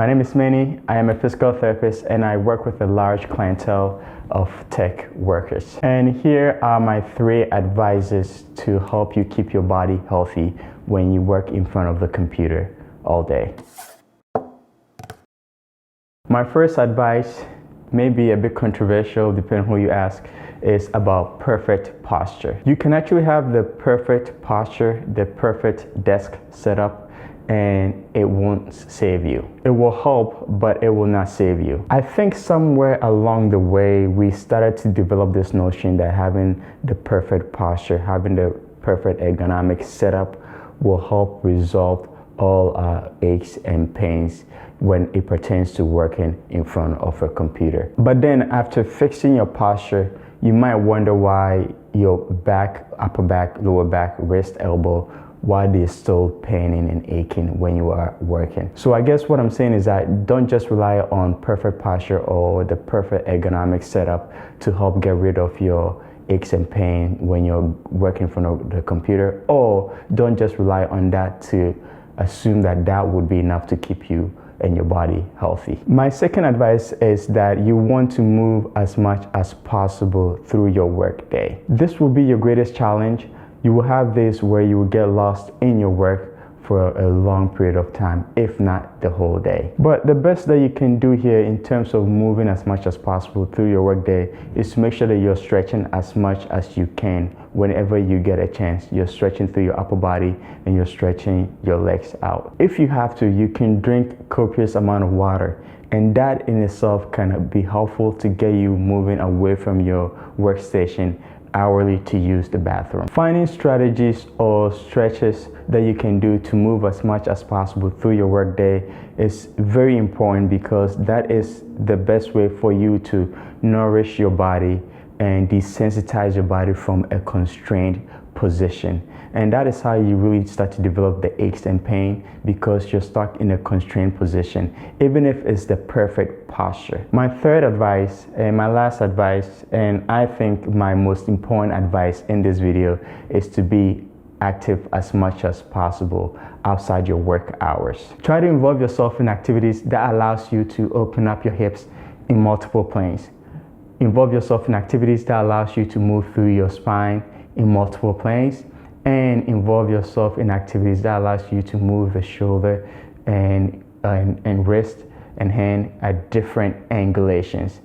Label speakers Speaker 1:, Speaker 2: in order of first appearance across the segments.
Speaker 1: My name is Manny. I am a physical therapist and I work with a large clientele of tech workers. And here are my 3 advices to help you keep your body healthy when you work in front of the computer all day. My first advice may be a bit controversial depending on who you ask, is about perfect posture. You can actually have the perfect posture, the perfect desk setup, and it won't save you. It will help, but it will not save you. I think somewhere along the way, we started to develop this notion that having the perfect posture, having the perfect ergonomic setup will help resolve all our aches and pains when it pertains to working in front of a computer. But then after fixing your posture, you might wonder why your back, upper back, lower back, wrist, elbow, why they're still paining and aching when you are working. So I guess what I'm saying is that don't just rely on perfect posture or the perfect ergonomic setup to help get rid of your aches and pain when you're working in front of the computer, or don't just rely on that to assume that that would be enough to keep you and your body healthy. My second advice is that you want to move as much as possible through your work day. This will be your greatest challenge. You will have days where you will get lost in your work for a long period of time, if not the whole day. But the best that you can do here in terms of moving as much as possible through your work day is to make sure that you're stretching as much as you can whenever you get a chance. You're stretching through your upper body and you're stretching your legs out. If you have to, you can drink copious amount of water, and that in itself can be helpful to get you moving away from your workstation hourly to use the bathroom. Finding strategies or stretches that you can do to move as much as possible through your workday is very important, because that is the best way for you to nourish your body and desensitize your body from a constrained position. And that is how you really start to develop the aches and pain, because you're stuck in a constrained position, even if it's the perfect posture. My third advice and my last advice, and I think my most important advice in this video, is to be active as much as possible outside your work hours. Try to involve yourself in activities that allows you to open up your hips in multiple planes. Involve yourself in activities that allows you to move through your spine in multiple planes, and involve yourself in activities that allows you to move the shoulder and wrist and hand at different angulations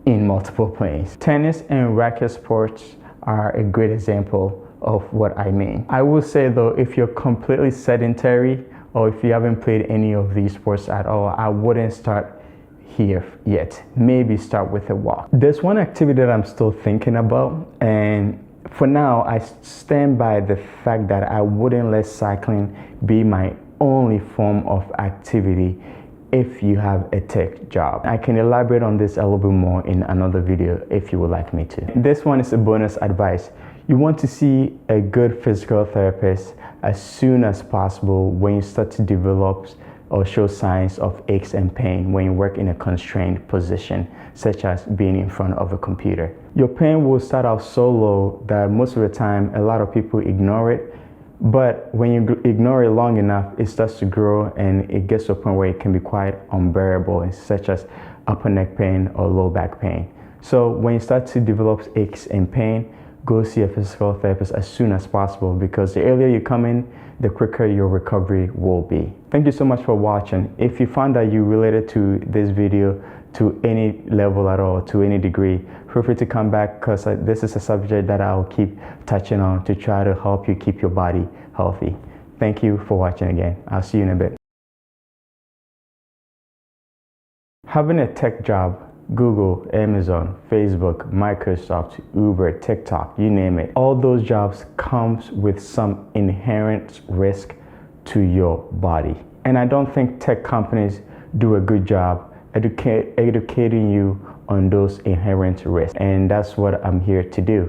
Speaker 1: in multiple planes. Tennis and racket sports are a great example of what I mean. I will say though, if you're completely sedentary or if you haven't played any of these sports at all, I wouldn't start here yet. Maybe start with a walk. There's one activity that I'm still thinking about, and for now, I stand by the fact that I wouldn't let cycling be my only form of activity if you have a tech job. I can elaborate on this a little bit more in another video if you would like me to. This one is a bonus advice. You want to see a good physical therapist as soon as possible when you start to develop or show signs of aches and pain when you work in a constrained position, such as being in front of a computer. Your pain will start out so low that most of the time a lot of people ignore it, but when you ignore it long enough, it starts to grow and it gets to a point where it can be quite unbearable, such as upper neck pain or low back pain. So when you start to develop aches and pain, go see a physical therapist as soon as possible, because the earlier you come in, the quicker your recovery will be. Thank you so much for watching. If you found that you related to this video to any level at all, to any degree, feel free to come back, because this is a subject that I'll keep touching on to try to help you keep your body healthy. Thank you for watching again. I'll see you in a bit. Having a tech job, Google, Amazon, Facebook, Microsoft, Uber, TikTok, you name it. All those jobs comes with some inherent risk to your body. And I don't think tech companies do a good job educating you on those inherent risks. And that's what I'm here to do.